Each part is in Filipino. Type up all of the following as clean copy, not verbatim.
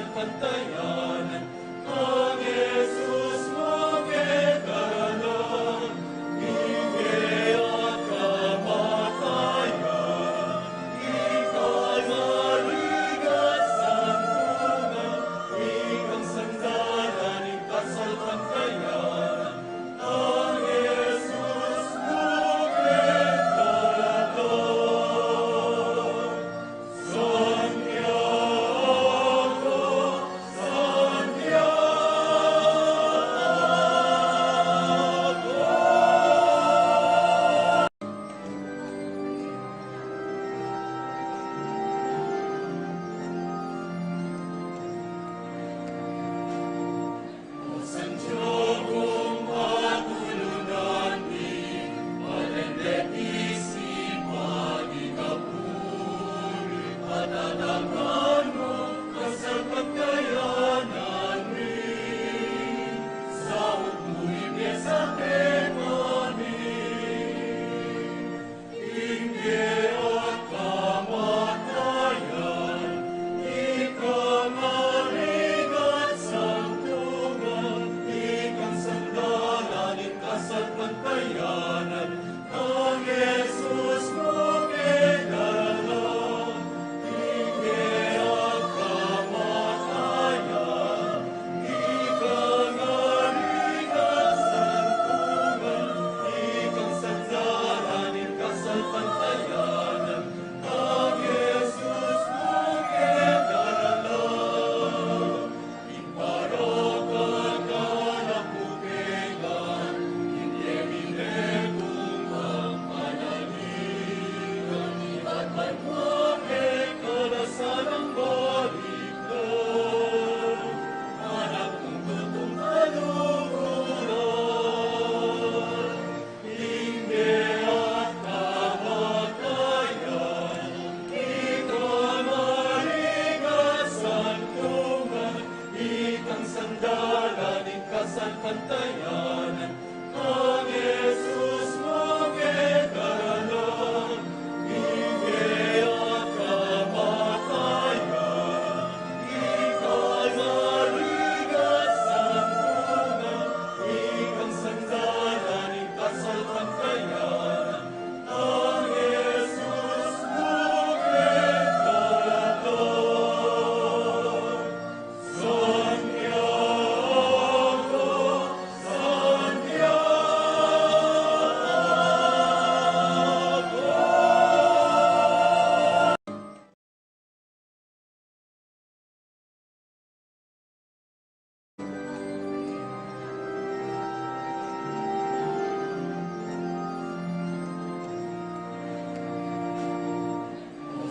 kasapantayanan, ang Jesus mo kekaralan, hindi at kamatayan, ika'y maligat santungan, ikang sandalan, ikasapantayanan, ang Jesus mo kekaralan. Santiago, Santiago, matulungan mi, malendetisi pagigapuri, patatagan mo kasapantayanan mi, sa umuwi sa temani, hindi at kamatayan, ikang marigat santungan, ikang sandalan, ikasapantayanan, ang Jesus mo kekaralan, hindi at kamatayan, ikang marigat santungan, ikang sandalan, ikasapantayanan, ang Jesus mo kekaralan. Iparokan ka na pukegan, inyemine kung magpanaligan, ibatay mo kekarasan ang balikan, anak kong tutong kaluhuran, hindi at kamatayan, ikang marigat santungan, ikang sandalan, ikasapantayanan, ang Jesus mo kekaralan, hindi at kamatayan, ikang marigat santungan, ikang sandalan, ikasapantayanan, ang Jesus mo kekaralan.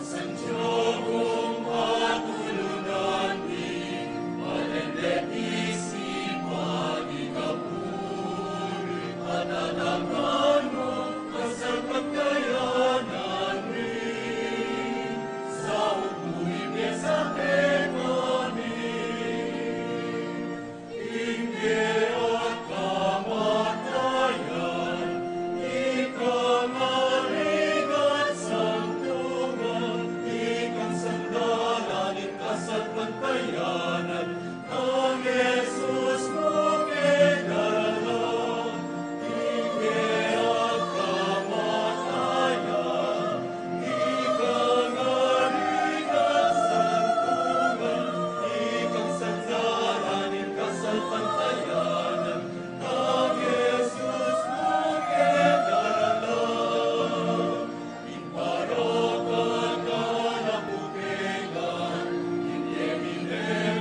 Santiago, Santiago, matulungan mi, malendetisi pagigapuri, patatagan mo kasapantayanan mi, sa umuwi sa temani, hindi at kamatayan, ikang marigat santungan, ikang sandalan, ikasapantayanan, ang Jesus mo kekaralan, hindi at kamatayan, ikang marigat santungan, ikang sandalan, ikasapantayanan, ang Jesus mo kekaralan. Iparokan ka na pukegan, inyemine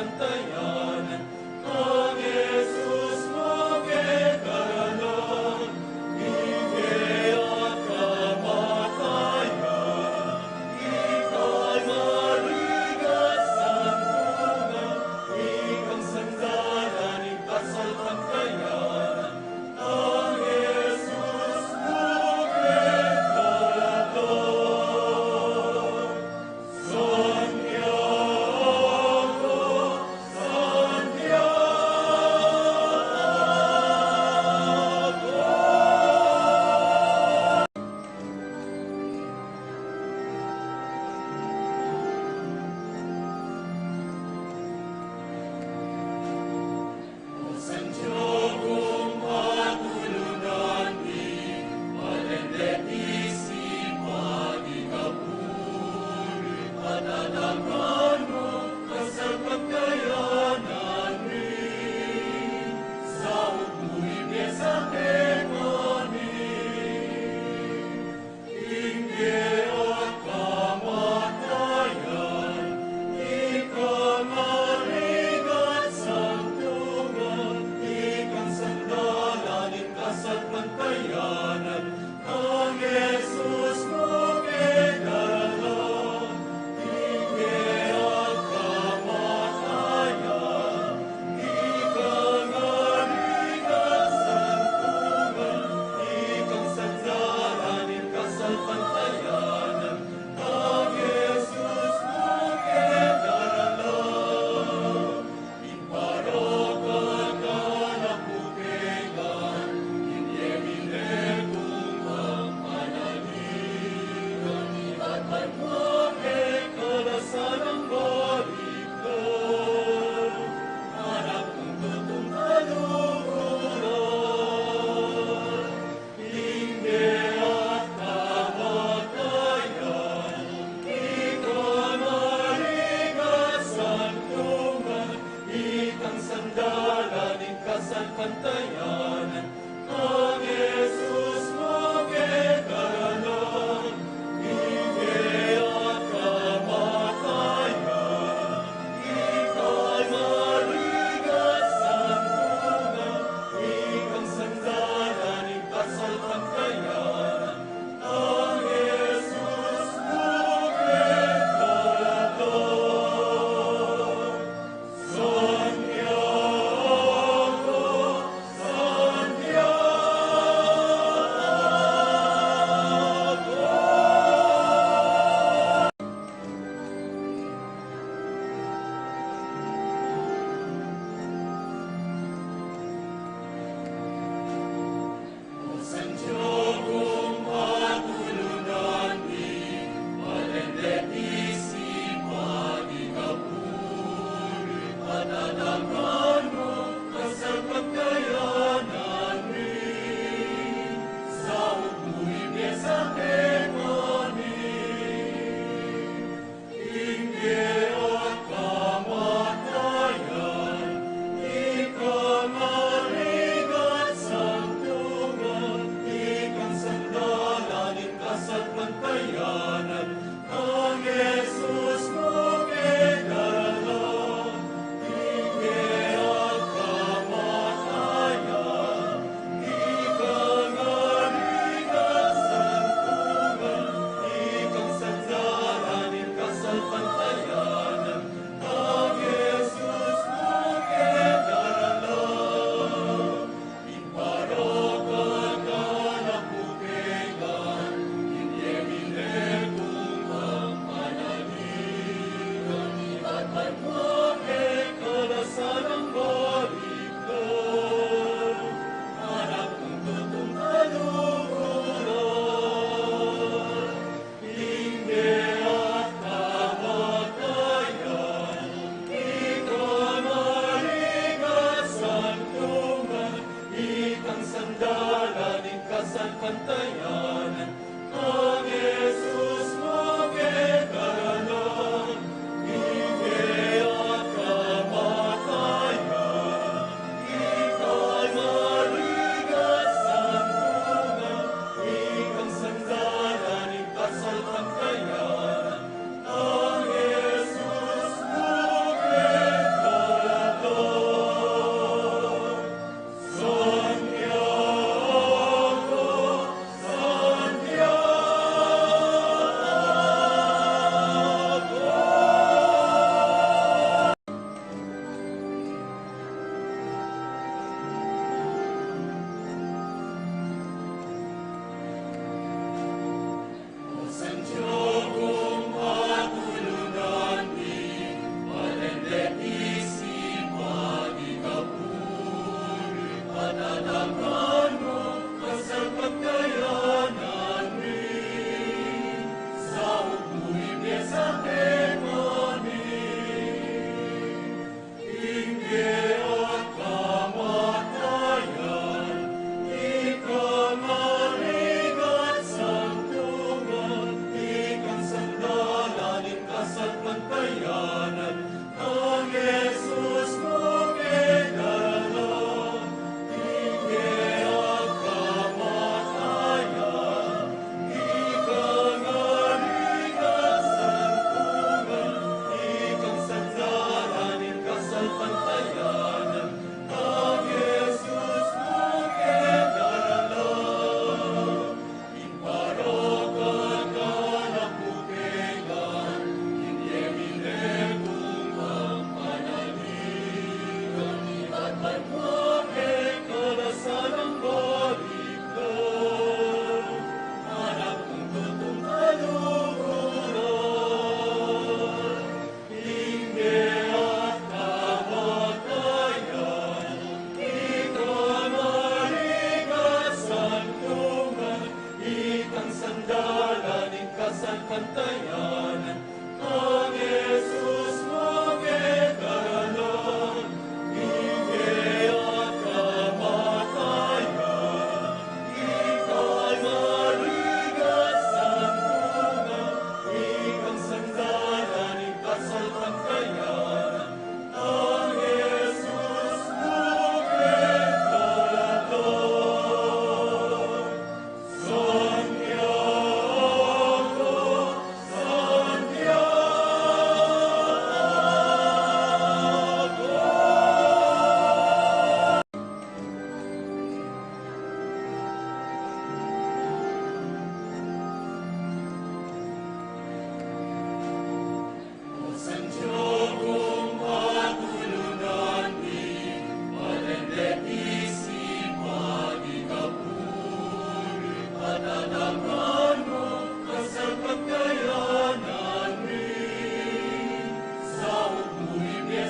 kasapantayanan. Ang Jesus mo kekaralan, hindi at kamatayan. Ika'y maligat santungan, ikang sandalan, ikasapantayanan. Ang Jesus mo kekaralan. Santiago, Santiago, matulungan ni, malendetisi pagigapuri, patatangan mo, kasapagkayanan rin, sa upuin niya sa kekani. Hindi at kamatayan, ikang marigat santungan, ikang sandalan, ikasapantayanan. Ang Jesus mo kekaralan, hindi at kamatayan, ikang marigat santungan, ikang sandalan, ikasapantayanan. Ang Jesus mo kekaralan, imparakan ka na putegan, inyemine kung ang panaligan, ibatay mo kekalasan ang balikan, anak kong tutong kaluhuran. Hindi at kamatayan, ikang marigat santungan, ikang sandalan, ikasapantayanan. Ang Jesus mo kekaralan, hindi at kamatayan, ikang marigat santungan, ikang sandalan, ikasapantayanan. Ang Jesus mo kekaralan. Santiago, Santiago, matulungan ni, malendetisi pagigapuri, patatangan mo, kasapagkayanan rin, sa upuin niya sa kekani. Hindi at kamatayan, ikang marigat santungan, ikang sandalan, ikasapantayanan. Ang Jesus mo kekaralan, hindi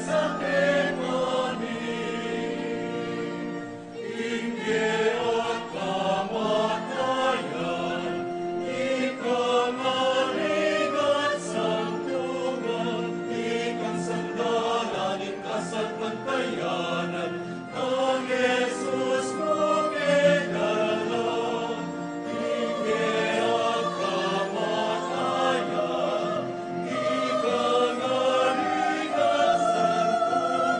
sa Getsemani. Inggit at kamatayan, ikamaling at santungan, ikang sandalan, ikasat pantayanan, ang Jesus mo kinala. Inggit at kamatayan, ikamaling at santungan,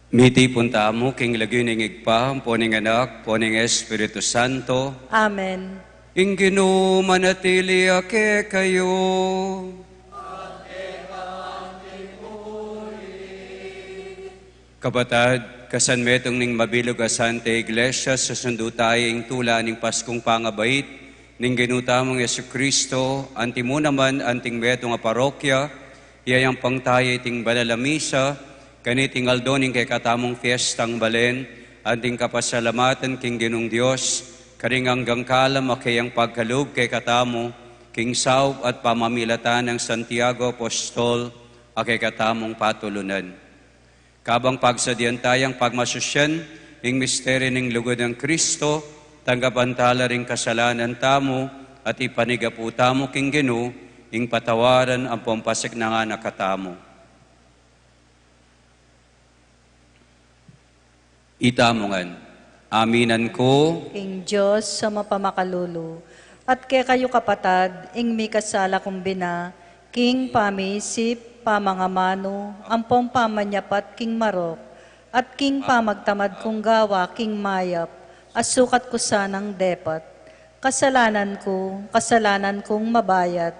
Miti punta mo, king laguning igpa, poning anak, poning Espiritu Santo, Amen. inginu manatili ake kayo. Kabatad, kasanmetong ning mabilog a Santa Iglesia, susundo tayo ing tula ning Paskong pangabait, ning ginutamong Yesu Kristo, anti mo naman anting metong a parokya, iyayang pang tayo iting balalamisa, kaniting aldoning kay katamong fiestang balen, anting kapasalamatan king ginong Diyos, karing hanggang kalam akayang pagkalub kay katamo, king saub at pamamilatan ng Santiago Apostol, akay katamong patulunan. Kabang pagsadyan tayang pagmasusyan, ing misteri ning lugod ng Kristo, tanggapantala ring kasalanan tamo, at ipanigapu tamo king Gino, ing patawaran ang pampasik na nga nakatamo. Itamongan, aminan ko, King Diyos sa mapamakalulu, at kay kayo kapatad, ing mi kasala kumbina, King pamisip, pamangamano, ampong pamanyapat king marok, at king pamagtamad kong gawa, king mayap, asukat ko sanang depat. Kasalanan kong mabayat.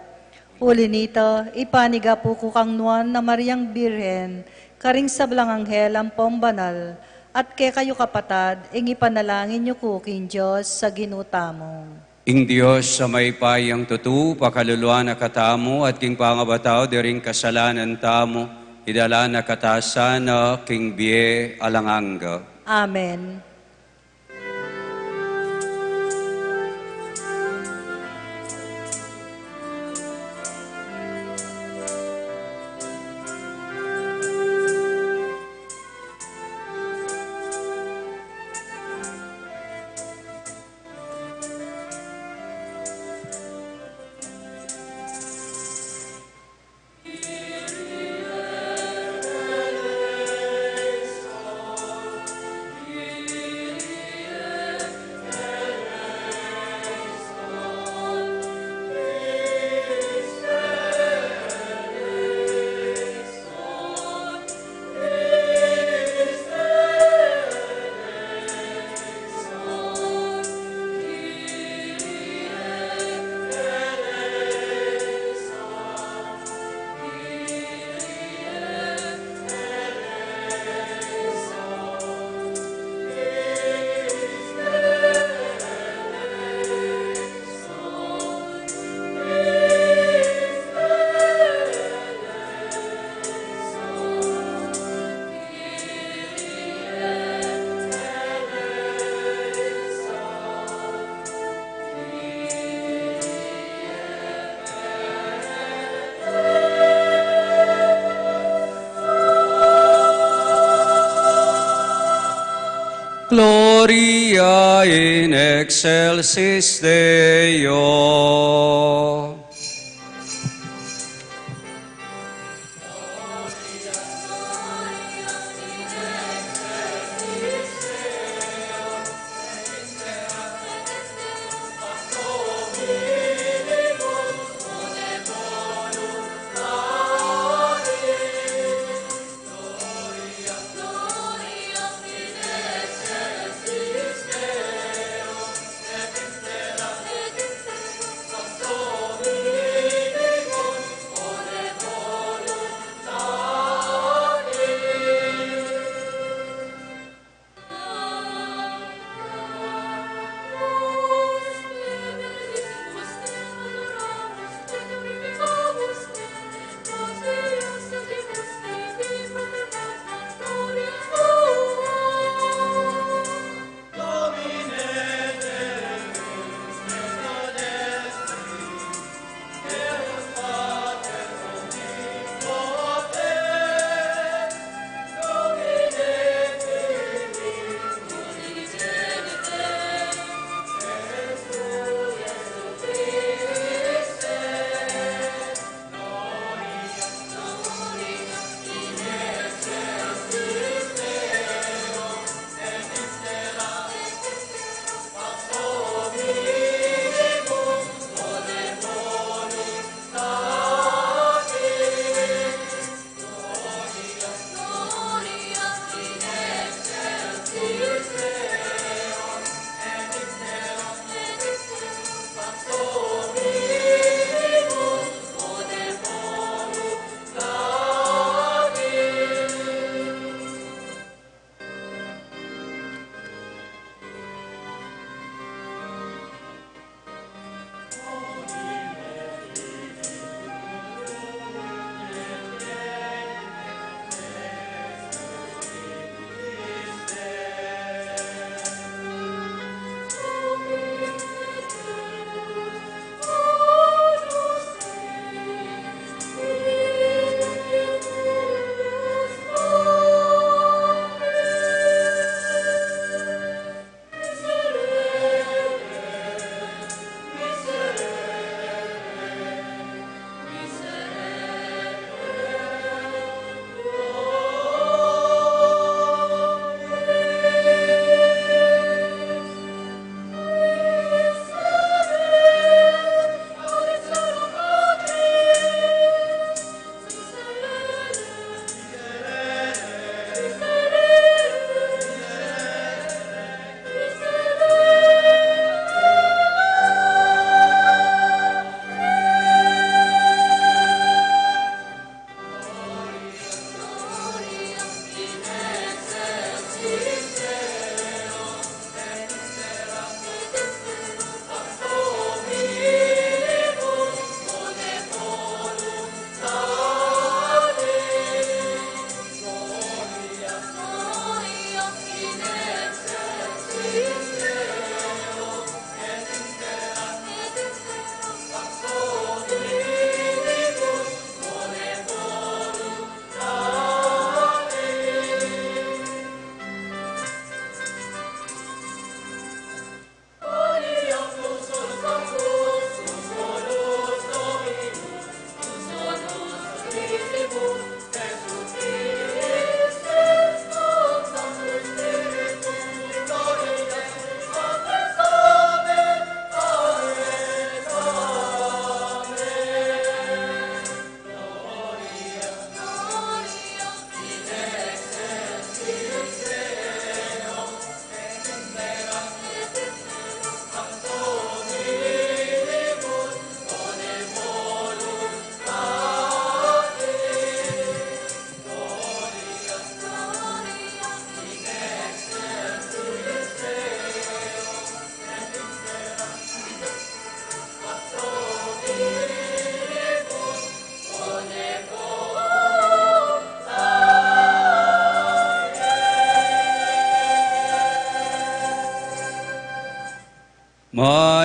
Huli nito, ipaniga po ko kang nuan na Mariang Birhen, karing sablang anghel ampong banal, at kay kayo kapatad, ing ipanalangin niyo ko king Diyos sa ginutamo. ing Diyos sa may payang tutu, pakaluluan na katamo, at king pangabataw, diring kasalanan tamo, idala na katasana, king biye alanganga. Amen. Gloria in excelsis Deo.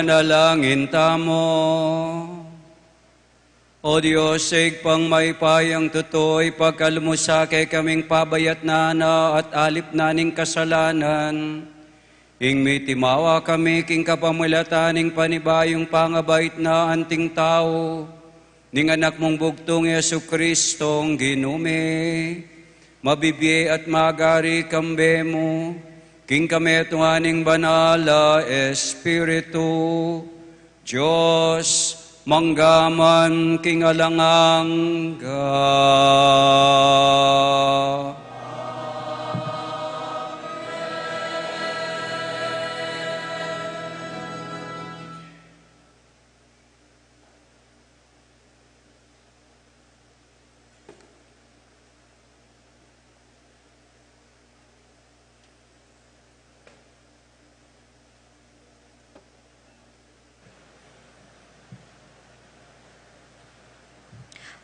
Manalangin tamo. O Diyos, pang may payang tutoy, pagkalumusa kay kaming pabayat na at alip naning kasalanan. Ing may timawa kami, king kapamilataning panibayong pangabait na anting tao, ning anak mong bugtong Yesu Kristong ginume, mabibiye at magari kambe mo, king kami tuhaning banala Espiritu, Diyos, manggaman king alangangga.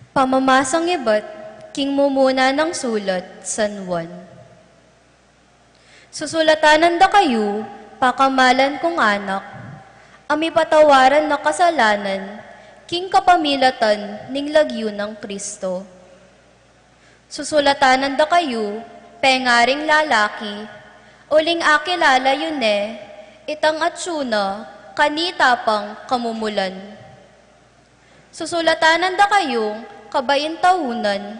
Pamamasang iba't king mumuna ng sulat, San Juan. Susulatanan da kayo, pakamalan kong anak, ami patawaran na kasalanan, king kapamilatan ning lagyo ng Kristo. Susulatanan da kayo, pengaring lalaki, uling akilala yun itang atsuna, kanitapang kamumulan. Susulatanan da kayong kabayin taunan,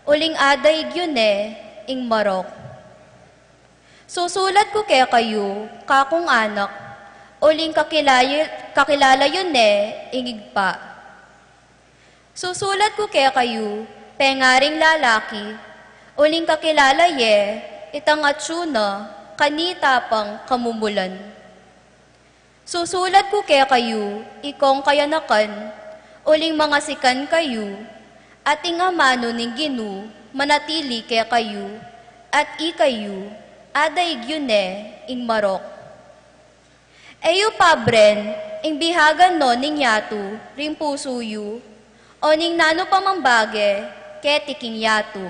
uling aday yun ing marok. Susulat ko kaya kayo, kakong anak, uling kakilala yun ing igpa. Susulat ko kaya kayo, pengaring lalaki, uling kakilala itang atsuna, kanitapang kamumulan. Susulat ko kaya kayo, ikong kayanakan, uling mga sikan kayo, ating amano ning Ginu, manatili kaya kayo, at ikayo, aday yun ing marok. Eyo pabren, ing bihagan no ning yatu, ring pusuyu, o ning nano pamambage, keti king yatu.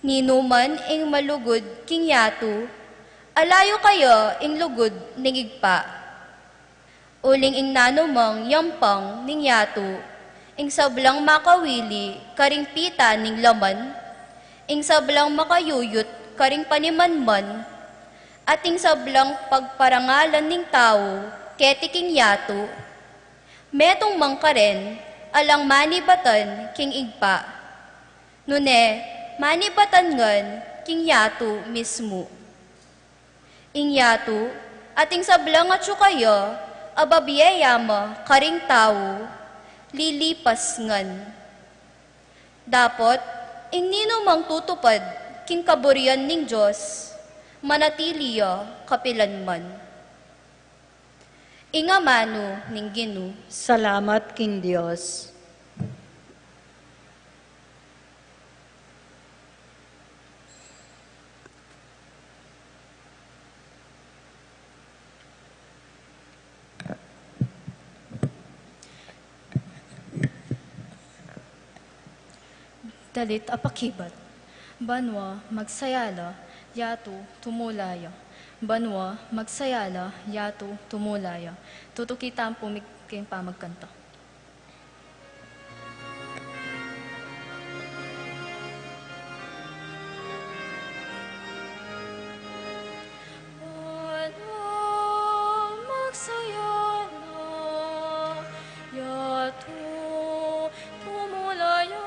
Ninuman ing malugod king yatu, alayo kayo ing lugod ning igpa. Uling ing nanumang yampang ning yatu, ing sablang makawili, karing pita ning laman, ing sablang makayuyot, karing panimanman, at ing sablang pagparangalan ning tao, ketiking yatu, metong mangkaren, alang manibatan king igpa. Nune, manibatan ngan king yatu mismo. Ing yatu, at ing sablang at kayo, ababiyayama karing tao, lilipas ngan. Dapat, ing nino mang tutupad, king kaburian ning Diyos, manatiliya kapilanman. Ingamano ning Ginu. Salamat, King Diyos. Dalit apakibat, banwa magsayala, yatu tumulaya. Banwa magsayala, yatu tumulaya. Tutukitan pumiking pamagkanta. Tumulaya,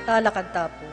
Lalakad tapo.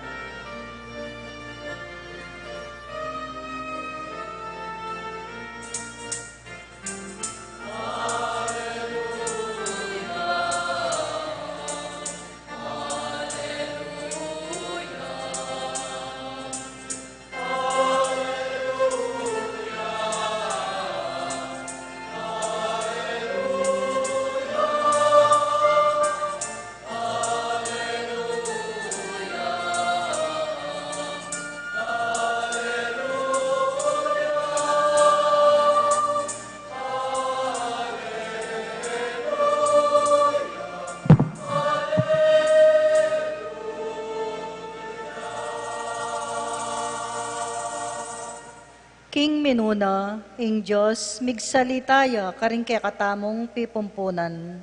King minuna, ing Diyos, migsalitaya karing kay katamong pipumpunan.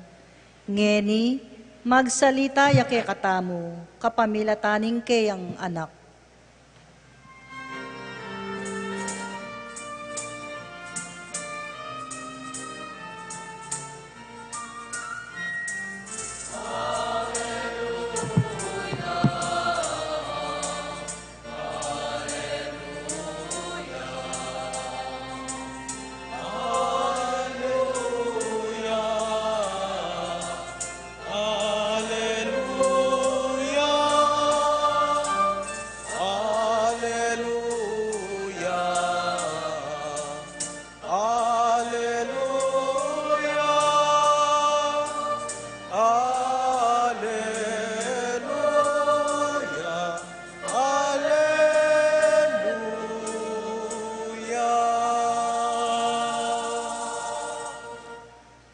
Ngeni, magsalitaya kay katamo, kapamilataning kay ang anak.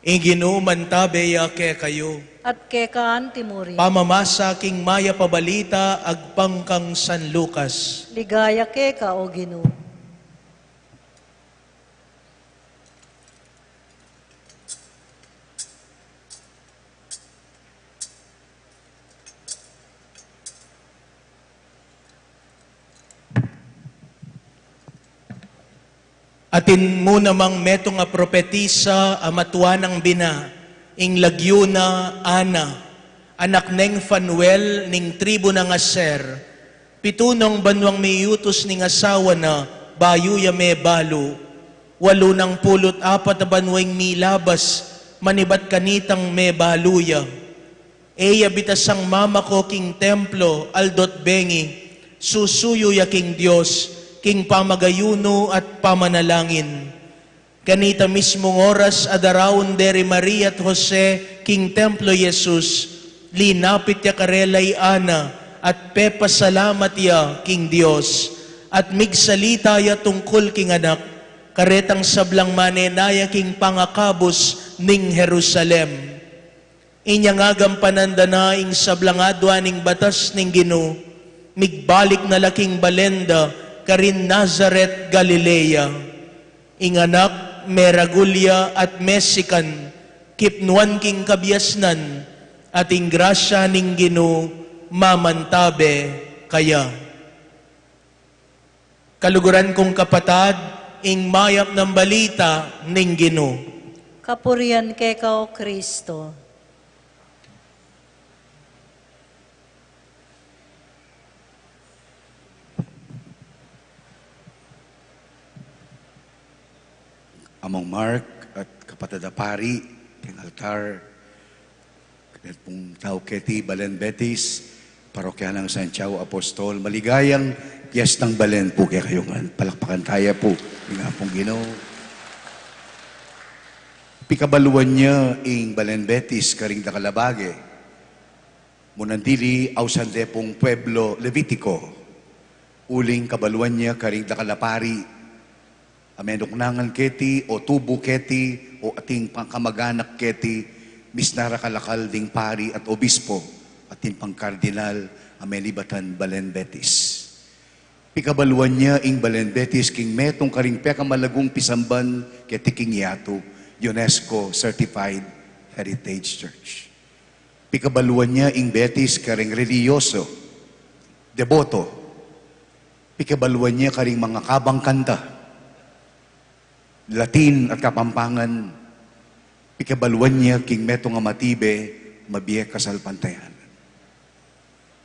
Inginuman tabeya ke kayo. At kay kaan timuri. Pamamasa king maya pabalita agpangkang San Lucas. Ligaya kay ka o Ginoo. Atin mo namang meto nga propetisa amatuanang bina, ing lagyuna Ana, anak neng Fanuel ning tribo ng Aser, pitunong banwang miyutos ning asawa na bayu ya me balo, 84 na banwang milabas, manibat kanitang me baluya. Eya bitasang mama ko king templo, aldot bengi, susuyo ya king Diyos, king pamagayuno at pamanalangin. Kanita mismong oras adaraon deri Maria at Jose, king templo Jesus, linapit ya karelay Ana, at pepasalamat ya king Dios, at migsalita ya tungkol king anak, karetang sablang manenaya king pangakabos ning Jerusalem. Inyangagam panandana ing sablang adwa ning batas ning Ginoo, migbalik na laking balenda, karin Nazaret, Galilea. Inganak, meragulya at mesikan, kipnuan king kabyasnan, at ing grasya ning Ginoo, mamantabe kaya. Kaluguran kong kapatad, ing mayap ng balita ning Ginoo. Kapurian kay ka o Kristo. Among Mark at kapatid na pari, king altar, kapatid pong tao Keti, Balen Betis, parokya ng Santiago Apostol, maligayang piyestang Balen po kaya kayong palakpakan tayo po, yung pong Ginoo. Pikabaluan niya ing Balen Betis, karing Dakalabage, munandili ausande pong Pueblo Levitico, uling kabaluan niya karing Dakalapari, amenok nangan Keti o tubo Keti o ating pangkamag-anak Keti, misnara kalakal ding pari at obispo, ating pangkardinal, amenibatan Balen Betis. Pikabaluan niya ing Balen Betis, king metong karing pekamalagong pisamban Keti king yato, UNESCO Certified Heritage Church. Pikabaluan niya ing Betis karing reliyoso, deboto. Pikabaluan niya karing mga kabang kanta, Latin at Kapampangan. Pikabaluan niya king metong amatibe, mabiye kasalpantayan.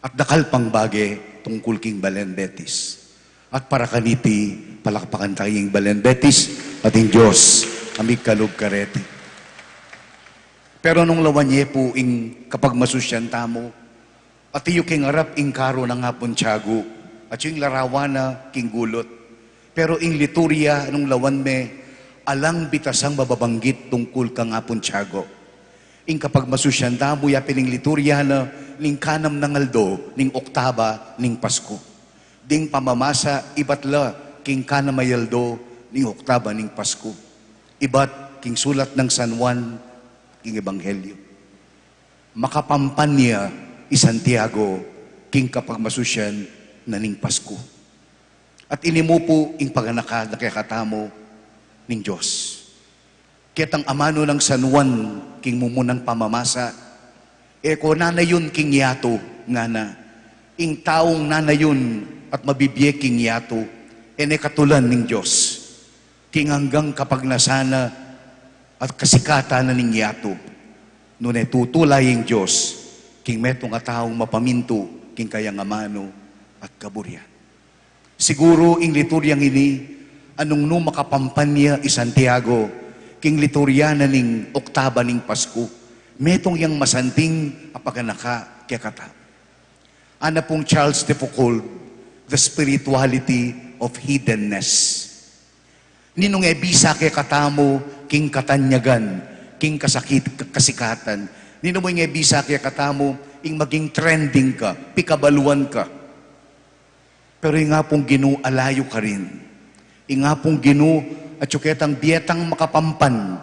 at dakal pang bage tungkol king Balen Betis. At para kaniti, palakpakan tayong Balen Betis, ating Diyos, amig kalog kareti. Pero nung lawanye po ing kapag masusyan tamo, at iyo king arap ing karo ng hapon tiyago, at yung larawana king gulot. Pero ing liturya nung lawan me, alang bitasang mababanggit tungkol kang hapon tiyago. Ing kapag masusyan tamo, yapin ing liturya na ning kanam ng aldo, ning oktaba, ning Pasko. Ding pamamasa, ibatla king kanamayaldo, ning oktaba, ning Pasko. Ibat king sulat ng San Juan, king Ebanghelyo. Makapampan niya i Santiago, king kapag masusyan na ning Pasko. At inimu po ing paganaka na kakatamo ning Diyos. Kitang amano ng San Juan, king mumunang pamamasa, ko nanayon king yato, nga na, ing taong nanayon at mabibye king yato, katulan ning Diyos. King hanggang kapag nasana at kasikata na ning yato, nune tutulay ang Diyos, king metong ataong mapaminto, king kayang amano at kaburyan. Siguro ing lituryang ini, anong no makapampanya i Santiago, king liturya na ning oktaba ning Pasko, metong yang masanting apaganaka kekata. Ana pong Charles de Foucault, The Spirituality of Hiddenness. Ninong ebisa kekatamo, king katanyagan, king kasikatan. Ninong mo yung ebisa kekatamo, ing maging trending ka, pikabaluan ka. Pero yung nga pong Ginoo, alayo ka rin. Yung nga pong Ginoo, at yung ketang biyetang makapampan,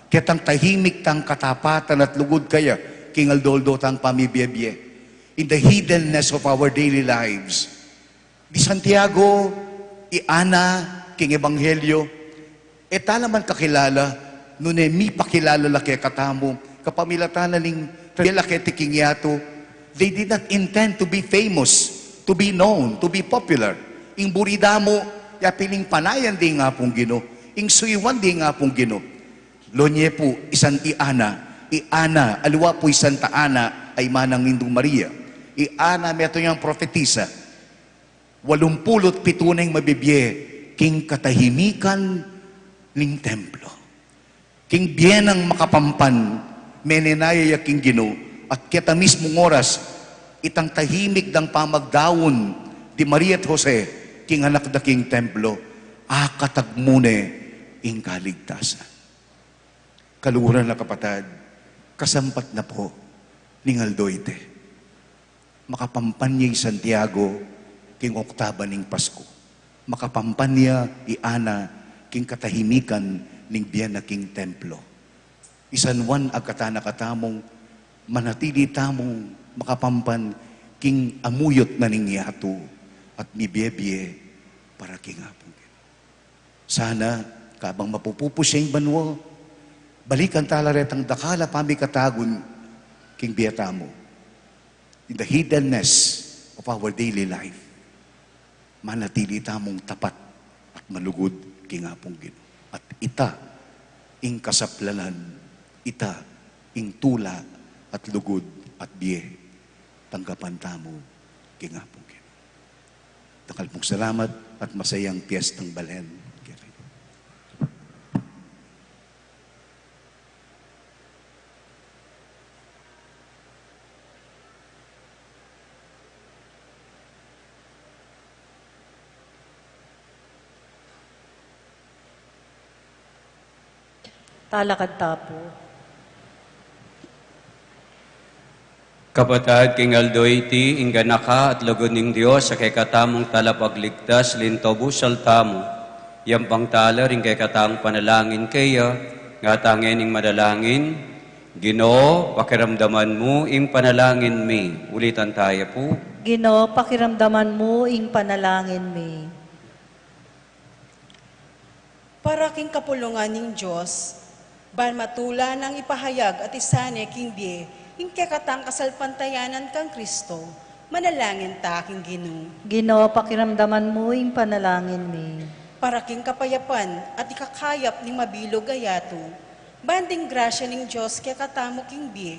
ketang tahimik tang katapatan at lugod kaya, king aldoldo tang pamibiyebye. In the hiddenness of our daily lives, di Santiago, iana, king Ebanghelyo, talaman kakilala, nune mi pakilala laki katamo, kapamilatan na ning laketi king yato, they did not intend to be famous, to be known, to be popular. Ing buridamo, yapiling panayan di nga pong Ginoo. Ing suywan di nga pong Ginoo. Lonye po, isan iana, aliwa po isan taana, ay manang Indong Maria. Iana, meto niyang profetisa, 87 nang mabibye, king katahimikan ning templo. King biyenang makapampan, menenaya king Ginoo, at kita mismong oras, itang tahimik dang pamagdawon di Maria at Jose, king anak da king templo, akatagmune ing kaligtasan. Kaluhuran na kapatad, kasampat na po ni Aldoite. Makapampan niya Santiago, king oktaba ning Pasko. Makapampan niya iana, king katahimikan ning biyan na king templo. Isan Juan agkatana katamong, manatili tamong makapampan king amuyot na ning yato at mibiyebye para king apong. Sana, kabang mapupupo siya yung banwo, balikan talaretang dakala pamikatagon king biyatamo. In the hiddenness of our daily life, manatili tamong tapat at malugod king apong Ginoo. At ita, ing kasaplanan, ita, ing tula at lugod at biye, tanggapan tamo king apong Ginoo. Dakal pong salamat at masayang piyestang Balen. Talakad tapo. Kapatad king Aldoiti, ingganaka at lugod ning Dios sa kay katamong talapagligtas, lintobo saltamo, yampang talar ing kay katamong panalangin kaya, nga tangin ing madalangin, Ginoo, pakiramdaman mo ing panalangin mi. Ulitan tayo po. Ginoo, pakiramdaman mo ing panalangin mi. Para king kapulungan ning Diyos, ban matula ng ipahayag at isane king biye, ing kakatang kasalpantayanan kang Kristo, manalangin ta king Ginoo. Ginoo, pakiramdaman mo ing panalangin mi. Para king kapayapan at ikakayap ning mabilog ayato, banding grasya ning Diyos kakatamo king biye,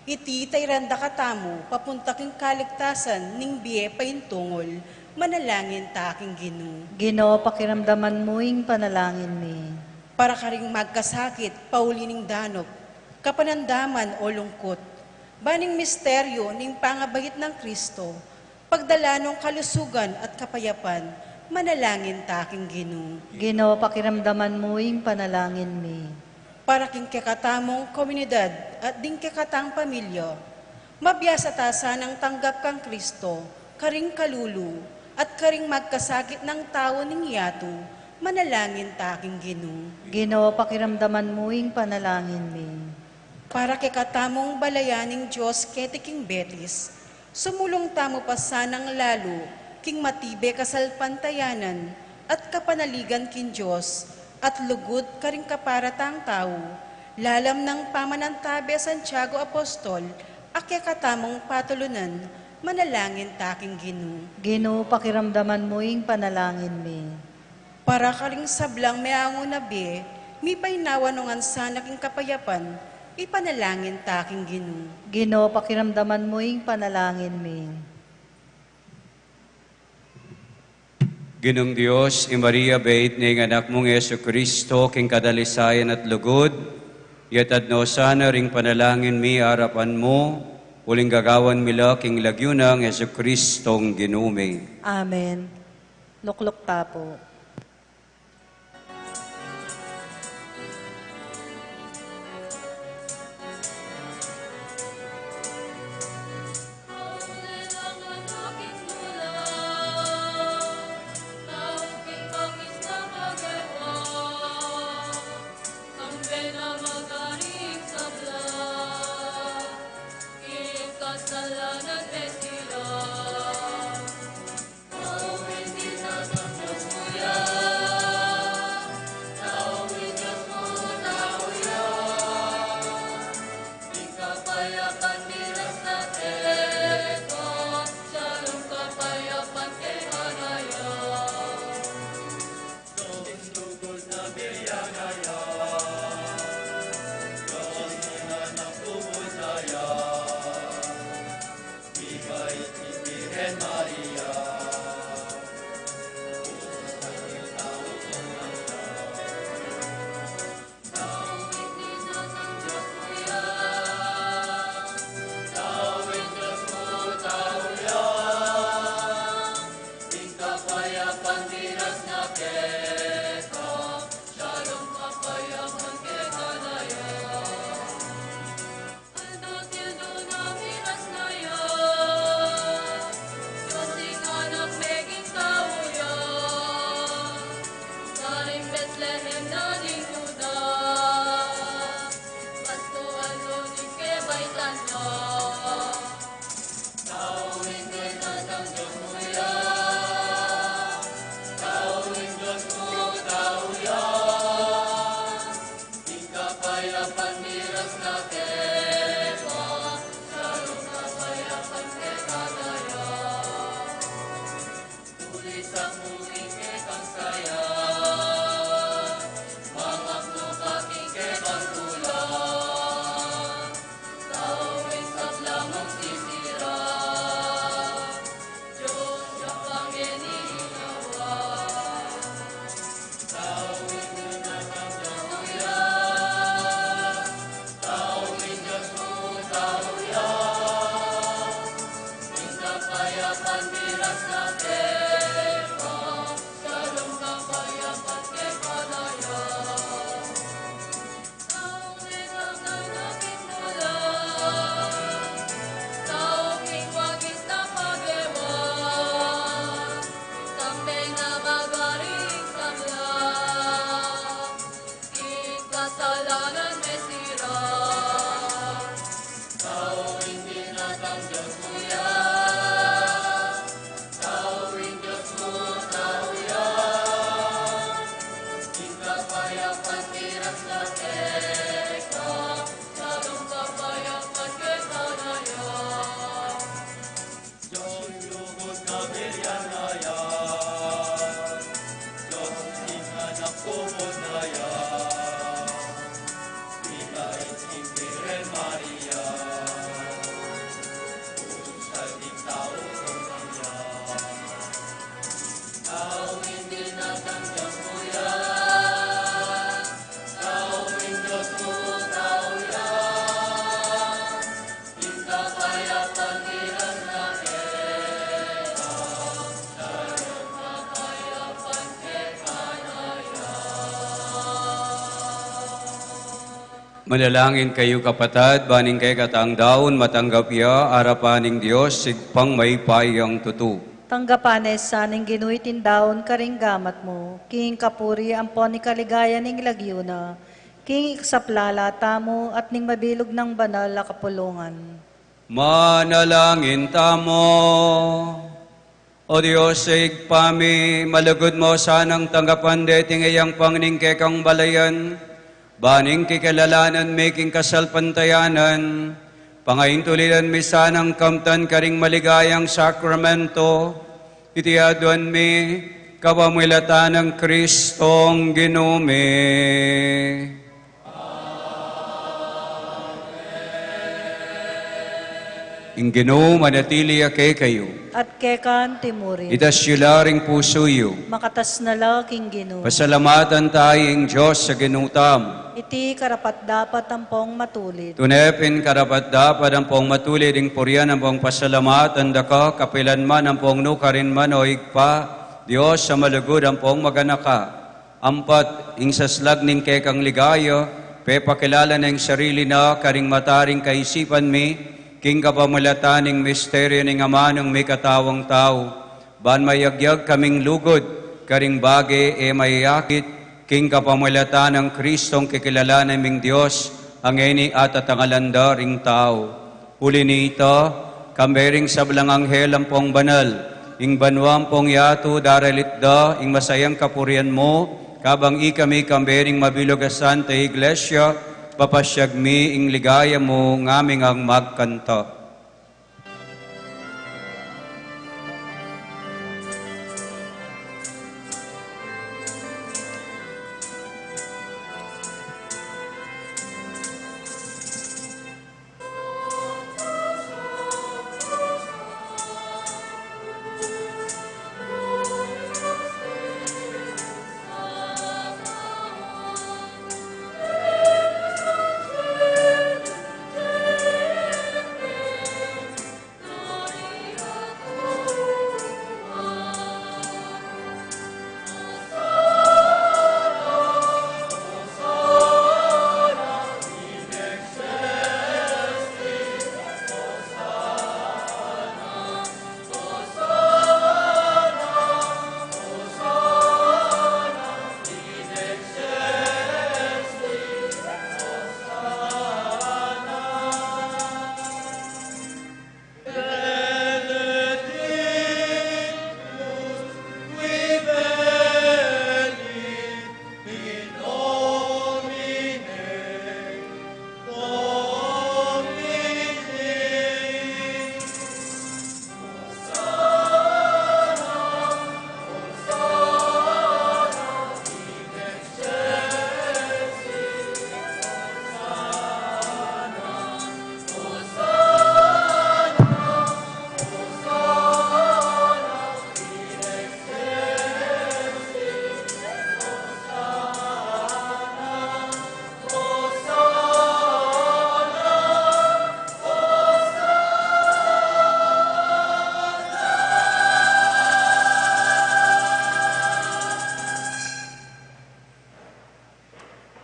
Iti tay randa katamo, papunta king kaligtasan, ning biye paintungol, manalangin ta aking Ginoo. Ginoo, pakiramdaman mo ing panalangin mi. Para ka ring magkasakit, paulining danop, kapanandaman o lungkot. Baning misteryo ning pangabait ng Kristo, pagdala ng kalusugan at kapayapan, manalangin ta aking Ginoo. Ginoo, pakiramdaman mo ing panalangin mi. Para king kakatamong komunidad at ding kakatang pamilya, mabiyasa ta sanang tanggap kang Kristo, karing kalulu, at karing magkasakit ng tao ning yato, manalangin ta aking Ginoo. Ginoo, pakiramdaman mo ing panalangin mi. Para kay katamong balayaning Diyos keti king Betis, sumulong tamo pa sanang lalo, king matibe kasalpantayanan, at kapanaligan king Diyos, at lugod karing kaparatang tao, lalam ng pamanantabe Santiago Apostol, akya katamong patulunan, manalangin taking Ginoo. Ginoo, pakiramdaman mo ing panalangin mi. Para karing sablang meango na be, mi painawa nungan sana king kapayapan, ipanalangin taking Ginoo. Ginoo, pakiramdaman mo ing panalangin mi. Ginong Dios, i Maria bait ning anak mong Yesu Kristo, king kadalisayan at lugod, yatad no sana ring panalangin mi harapan mo, uling gagawan mila king lagyunang Yesu Kristong ginuming. Amen. Lukluk tapo. Manalangin kayo kapatad, baning kay katang daon matanggap ya, arapaning Diyos, sigpang may payang tutu. Tanggapanes saning ginuitin daon karing gamat mo, king kapuri ampon ni kaligaya ning lagyuna, king iksaplala tamo at ning mabilog ng banal na kapulungan. Manalangin tamo. O Diyos, igpami, malagod mo sanang tanggapan deting iyang pangningke kang balayan, baning kikilalanan making kasalpantayanan, pangaintulidan mi sanang kamtan karing maligayang sakramento, itiaduan mi, kawamilatan ng Kristong Ginome. Ingino manatili kay kayo. At kekan timurin, Itasyularing puso yu. makatas na laking ginu. Pasalamatan tayong Diyos sa ginutam. Iti karapat dapat tampong matulid. Tunepin karapat dapat ang pong matulid ng purian ang pong pasalamatan daka kapilan man ang pong nukarin man o igpa. Diyos sa malugod ang pong maganaka. Ampat, ing saslag ning kekang ligaya, pepakilala ng sarili na karing mataring kaisipan mi, king kapamulatan ng misteryo ng amanong may katawang tao, ban mayagyag kaming lugod, karing bagay e mayakit, king kapamulatan ng Kristong kikilala naming Diyos, ang eni at atangalandaring tao. Huli nito, kambering sablang anghel ang pong banal, ing banwang pong yato daralit da, ing masayang kapurian mo, kabang ikami kambering mabilog a Santa Iglesia, papasyag mi ing ligaya mo ngaming ang magkanta.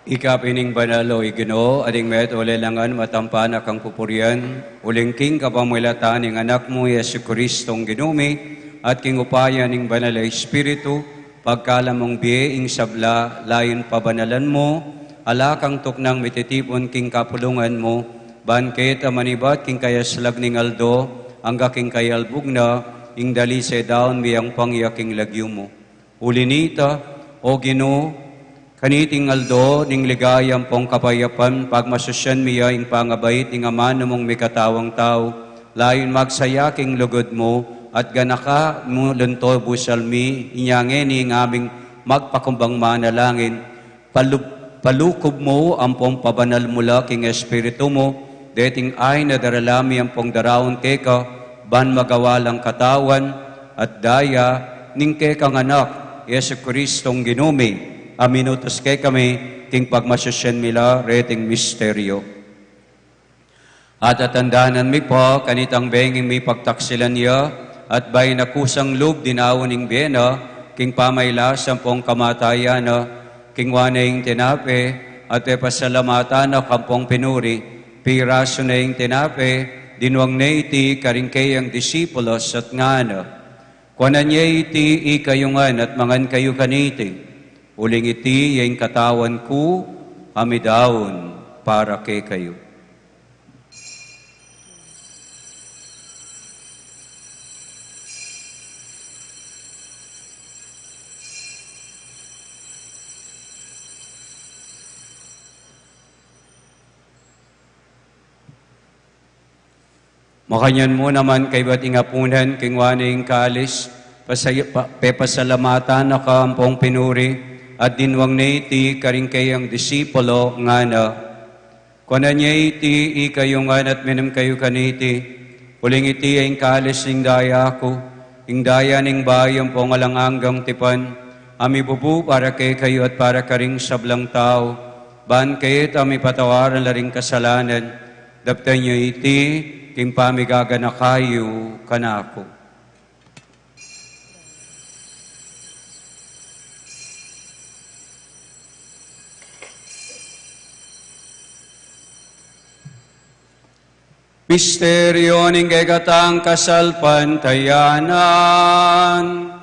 Ikapining banalo Ginoo, ading met ulilangan matampan akang pupurian, uling king kapamulatan ng anak mo Yesu Kristong Ginumi, at king upaya ning banal na Espiritu, pagkalamong biye ing sabla, layon pabanalan mo, alakang tuknang mititipon king kapulungan mo, banket amanibat king kayaslag ning aldo, angga king kayalbug na, ing dali se daon biyang pangyaking lagyo mo. Uli nita, o Ginoo, kaniting aldo, ning ligayang pong kapayapan, pagmasusyan miya ing pangabait, ing amano mong may katawang tao, layon magsayaking lugod mo, at ganaka mo lunto busalmi, inyangin ing aming magpakumbang manalangin, palukob mo ang pong pabanal mula king Espiritu mo, deting ay nadaralami ang pong darawon keka, ban magawalang katawan, at daya, ning kekang anak, Yesu Kristong Ginumi, aminutos kay kami, king pagmasusyan mila, reting misteryo. At atandanan mi po, kanitang benging mi pagtaksilan niya, at bay nakusang loob dinawon ing biyena, king pamaylas ang pong kamatayan, king wanaing tinape, at pasalamatan na kampong pinuri, piraso na yung tinape, dinuang na iti karingkayang disipulos at ngana. Kuanan niya iti ikayungan at mangan kayo kaniti, uling iti yung katawan ko, amidaon para kay kayo. Makanyan mo naman kay bating apunan, king waning kalis, pepasalamatan na kampong pinuri, at dinwang na iti karingkayang disipulo nga na. Kuanan niya iti ikayungan at minam kayo kaniti, uling iti ay kalis ing daya ko, ing daya ning bayang pong alangang tipan, ami bubu para kay kayo at para karing sablang tao, ban kayit ami patawaran laring kasalanan, daptan niyo iti, king pamigaga na kayo kanako. Misteryo ning katang kasalpantayanan.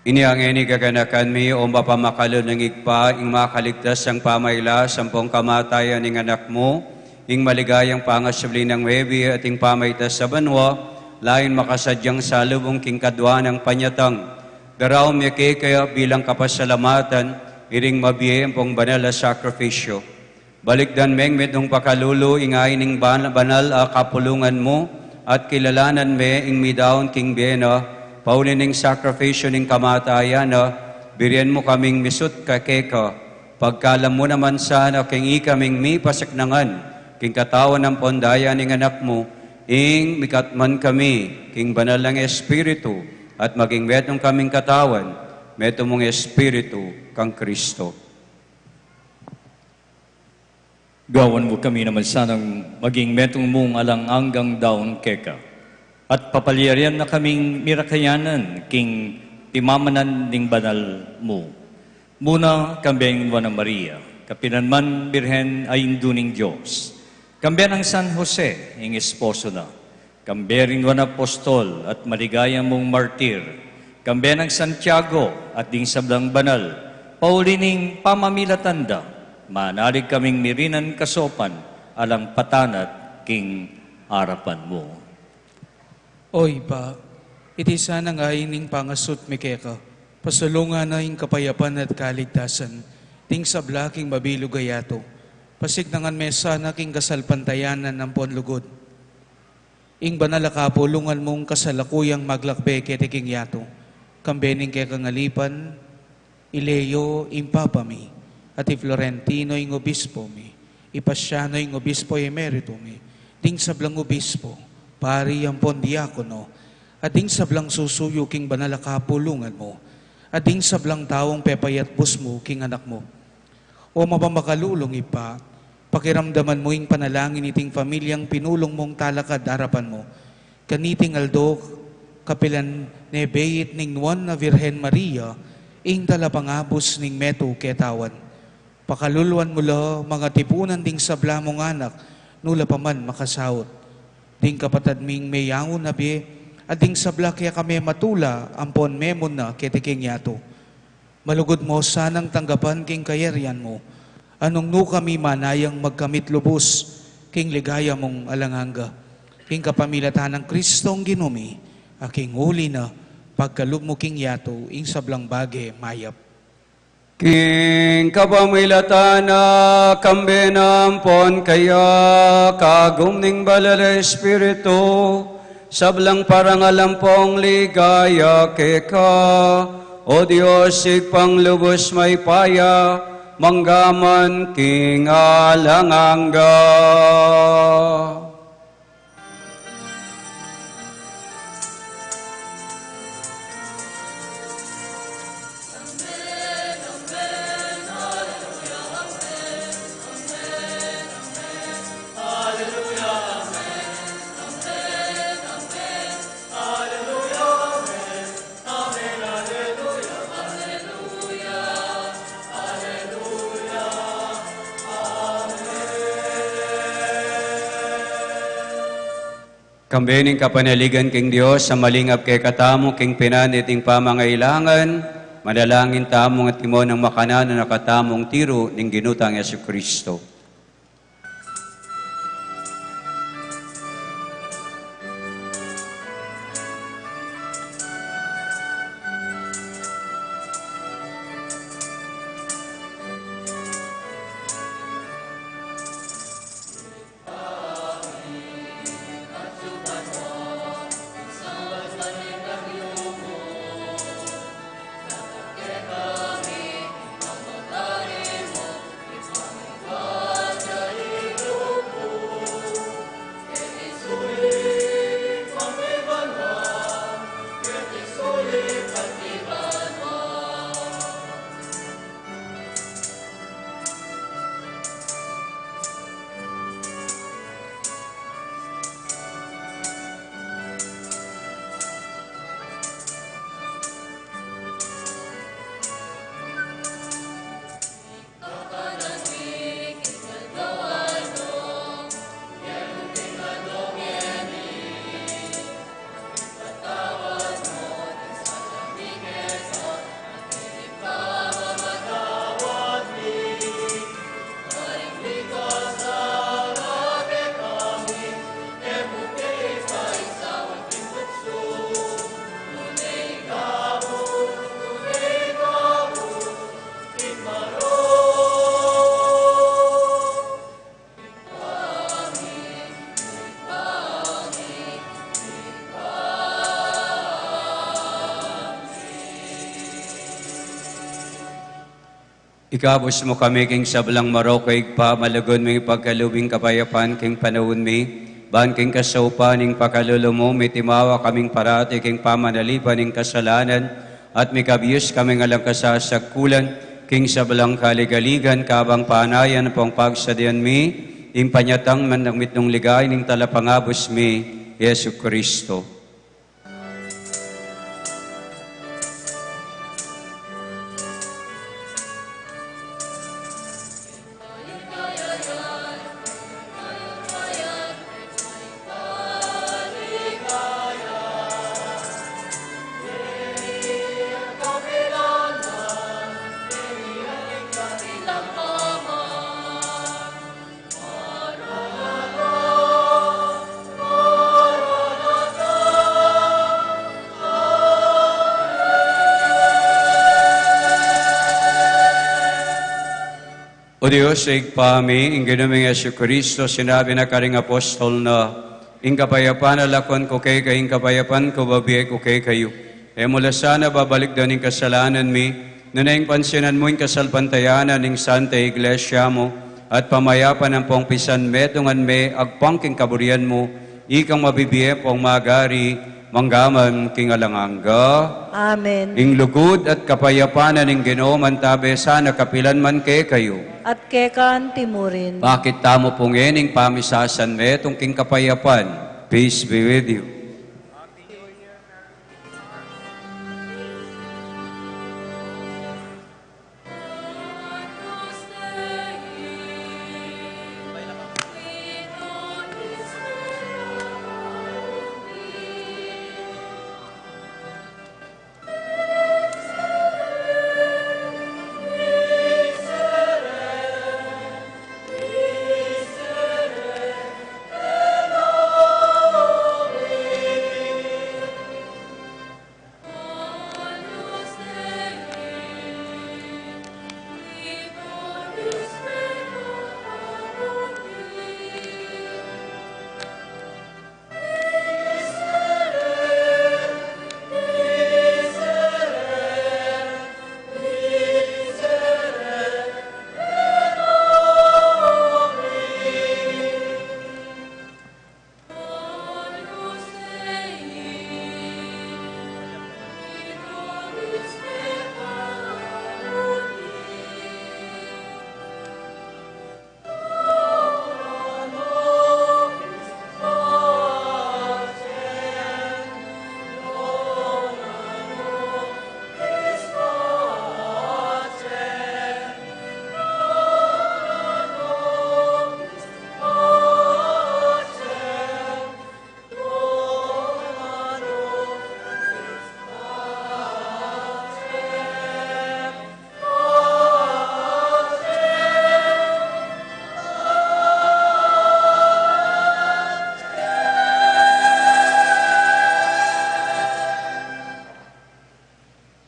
Ini ang ini gaganakan mi o mapamakalo ng igpa, ing makaligtas ang pamayla, sampung kamatayan ng anak mo, ing maligayang pangasubli ng webi at ing pamaytas sa banwa, lain makasadyang salubong king kadwa ng panyatang. Daraw mi kaya bilang kapasalamatan, iring mabiyem pong banal na sakripisyo. Balikdan meng medong pakalulo, ingay ning banal a kapulungan mo, at kilalanan me ing midaon king biyena, paulining sakripisyo ning kamatayan na birian mo kaming misut kakeka, pagkalam mo naman sana king ikaming mi pasaknangan, king katawan ng pondaya ning anak mo, ing mikatman kami, king banal ng Espiritu, at maging metong kaming katawan, metong mong Espiritu, kang Kristo. Gawan mo kami naman sanang maging metong mong alang-anggang daon keka. At papalyarian na kaming mirakayanan, king timamanan ning banal mo. Muna, kambeng Juana Maria, kapinanman birhen ay induning Diyos. Kamben ang San Jose, ing esposo na. Kamberin Juan Apostol at maligayang mong martir. Kamben ang Santiago at ding sablang banal. Paulining pamamilatanda, manalig kaming mirinan kasopan, alang patanat king harapan mo. Oy pa, iti sana nga ining pangasot mikeka, pasulungan na ing kapayapan at kaligtasan, ting sablaking mabilog gayato, pasignangan mesa na king kasalpantayanan ng ponlugod. Ing banala kapulungan mong kasalakuyang maglakbe ketiking yato, kambening kaya kangalipan, Ileo impapami, at Florentino ing obispo mi, Ipasyano ing obispo emerito mi, ting sablang obispo, pari ang pondiakono, ading sablang susuyo king banal kapulungan mo, ading sablang taong pepayat bus mo king anak mo. O mapamakalulong ipa, pakiramdaman mo ing panalangin iting pamilyang pinulong mong talakad harapan mo, kaniting aldo, kapilan nebeit ning Juan na Virhen Maria, ing talapangabos ning meto ketawan. Pakaluluan mo lo, mga tipunan ding sabla mong anak, nula pa man makasahot. Ding kapatad ming mayangon na bi, at ding sabla kaya kami matula, ampon memon na ketiking yato. Malugod mo sanang tanggapan king kayarian mo, anong no kami manayang magkamit lubos, king ligaya mong alanganga. King kapamilatan ng Kristong ginumi, aking huli na, pagkalub mo king yato, ing sablang bage mayap. King kapamilatan na kambenampon kaya kagum ning balal Espiritu, sablang parangalampong ligaya keka, o Diyos, igpanglubos may paya, manggaman king alangangga. Kambening kapanaligan king Dios sa malingap kay katamo king pinaniting pamangailangan, manalangin tamong at timo ng makanan na nakatamong tiro ning ginutang Yesukristo. Ikabos mo kami king sablang marokay pa, malagon mo pagkalubing kapayapan king panahon mi, ban king kasaupan ning pakalulo mo, may timawa kaming parati king pamanalipan ning kasalanan, at may kabiyos kaming alang kasasagkulan, king sablang kaligaligan, kabang panayan pong pagsadian mi, impanyatang man ng mitnong ligay ning talapangabos mi, Yesu Kristo. O Diyos, igpami, ing ginuming Yesukristo, sinabi na karing apostol na, ing kapayapan alakon ko kay ing kapayapan ko babiay ko kay kayo. E mula sana babalik doon ing kasalanan mi, nunaing pansinan mo ing kasalpantayanan ing Santa Iglesia mo, at pamayapan ang pong pisan metungan me, agpangking kaburian mo, ikang mabibiye pong magari, manggaman king alangangga. Amen. Ing lugod at kapayapanan ing Ginoo mantabe sana kapilan man kay kayo. At kekan timurin. Bakit tamo pong ening pamisasan me itong king kapayapan? Peace be with you.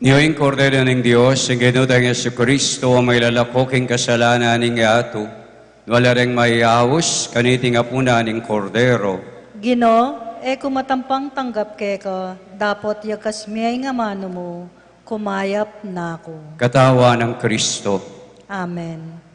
Ngayong Kordero ng Diyos, ang ginutang Yesu Kristo, ang may lalakoking kasalanan ng ato, wala rin maiawos, kaniting apuna ng Kordero. Gino, kumatampang tanggap keka, dapat yakas miyay nga mano mo, kumayap na ako. Katawa ng Kristo. Amen.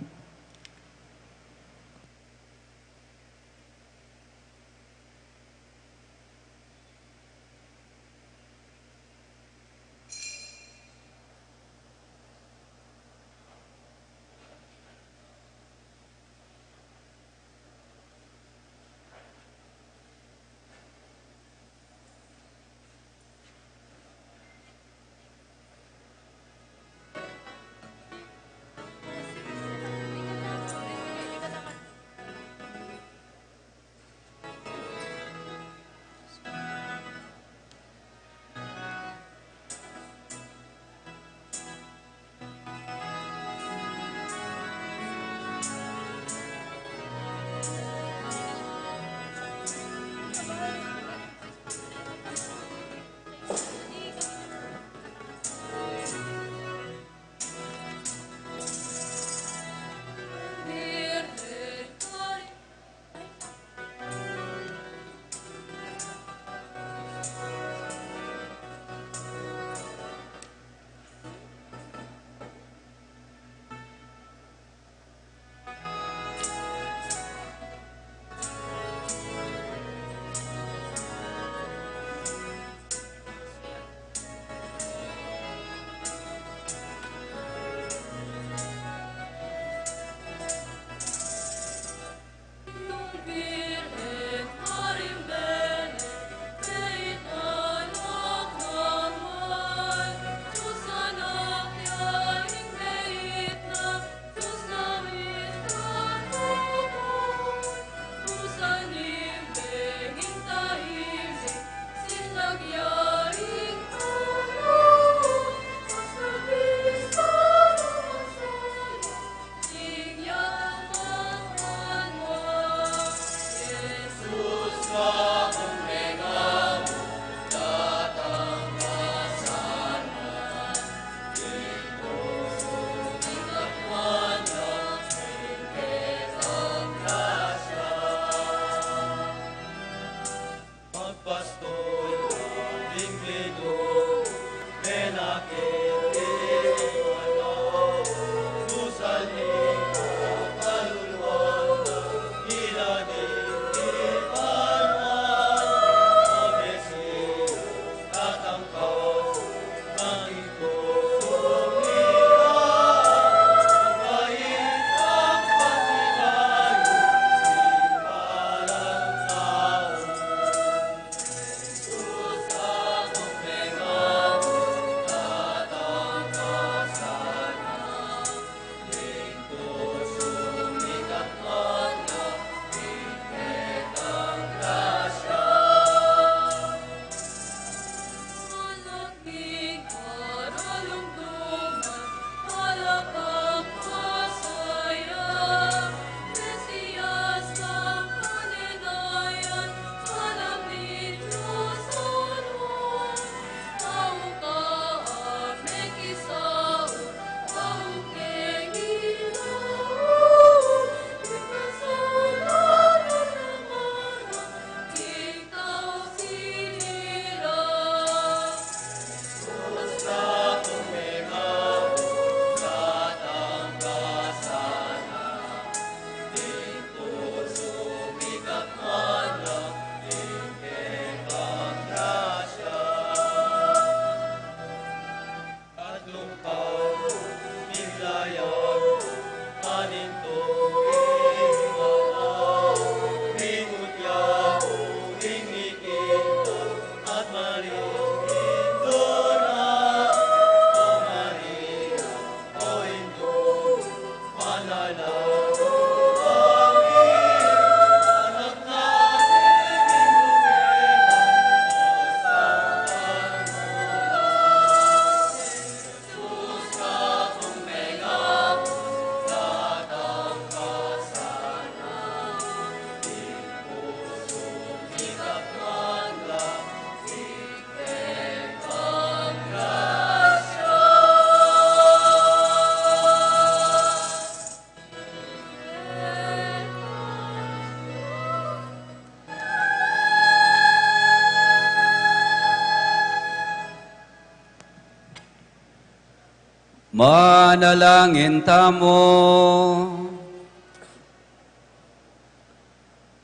Manalangin tamo.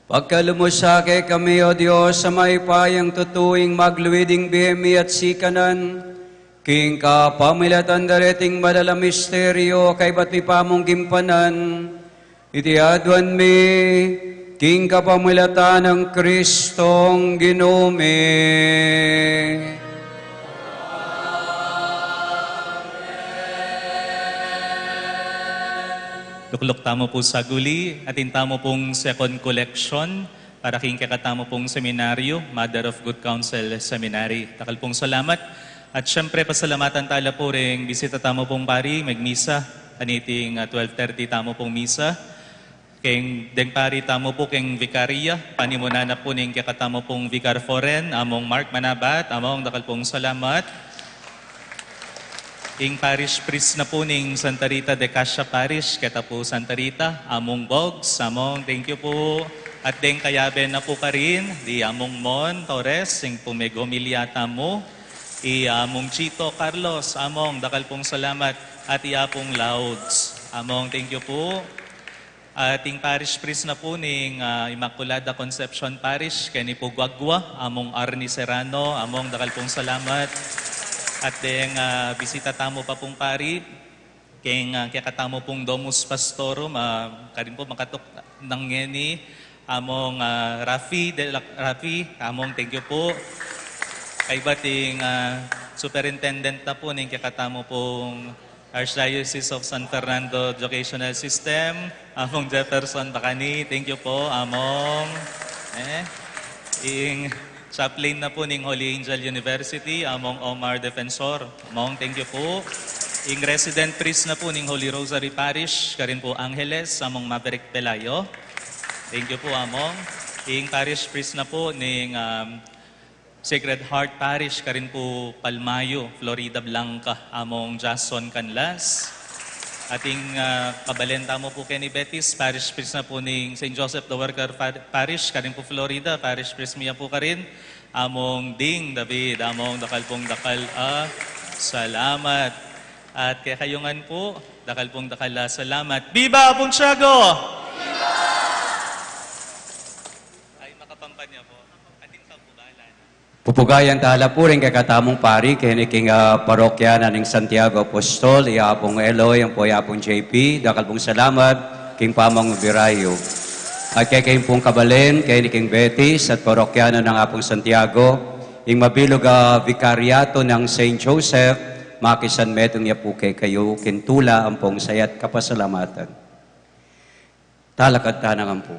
Pagkalumusake kami, O Diyos, sa may payang tutuing magluwiding bihemi at sikanan, king kapamilatan dareting madala misteryo, kay bati pamong gimpanan, itiadwan mi, king kapamilatan ng Kristong Ginome. Luklok tamo po sa guli, atin tamo pong second collection para king kakatamo pong seminaryo, Mother of Good Counsel Seminary. Takal pong salamat. At syempre pasalamatan tala po rin, bisita tamo pong pari, magmisa, aniting 12:30 tamo pong misa. Keng deng pari tamo po keng vicaria, panimunana po ning kakatamo pong Vicar Foreign, among Mark Manabat, among dakal pong salamat. Ing parish priest na po ning Santa Rita de Cassia Parish, keta po Santa Rita, among Bogs, among thank you po. At deng kayaben na po ka rin, di among Mon Torres, sing pumegomilyata mo. I among Chito Carlos, among dakal pong salamat. At i apong Louds, among thank you po. Ating parish priest na po ning Immaculada Conception Parish, kani po Guagua, among Arnie Serrano, among dakal pong salamat. At deng bisita tamo pa pong pari, keng kakatamo pong Domus Pastorum, karin po makatok ng ngeni, among Rafi, among thank you po. Kay bating superintendent na po ning kakatamo pong Archdiocese of San Fernando Educational System, among Jefferson Bacani, thank you po, among chaplain na po ning Holy Angel University, among Omar Defensor. Among thank you po. Ing resident priest na po ning Holy Rosary Parish, karin po Angeles, among Maverick Pelayo. Thank you po, among. Ing parish priest na po ning Sacred Heart Parish, karin po Palmayo, Florida Blanca, among Jason Canlas. Ating kabalenta mo po Kenny Betis, parish priest na po ning St. Joseph the Worker Parish, karin po Florida, parish priest miya po karin. Among Ding David, among dakal pong dakal salamat. At kaya kayungan po, dakal pong dakal salamat. Viva Pontiago! Viva! Ay, makapampanya po. Atin sa pugalan. Pupugayan tala po rin kakatamong pari, kiniking parokya na ng Santiago Apostol, iapong Eloy, ang po iapong JP, dakal pong salamat, king pamang Virayo. At kay pong kabalen, kiniking Betis at parokyano ng apong Santiago, ing mabilog vikariato ng St. Joseph, makisan metong niya po kay kayo, kintula ang pong sayat kapasalamatan. Talakad tanangan po.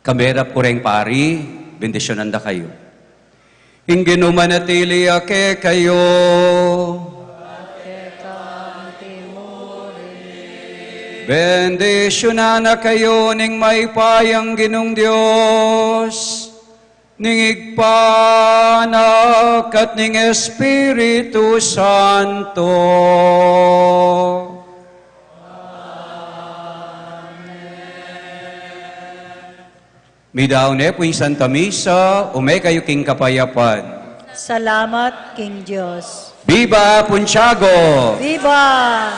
Kamera po rin pari, bendisyonan da kayo. Ing ginumanatili ake kayo. Bendisyonan na kayo ning may payang Ginong Diyos, ning igpanak at ning Espiritu Santo. Midaw ne po yung Santa Misa, umay kayo king kapayapan. Salamat, King Diyos. Viva Pontiago! Viva!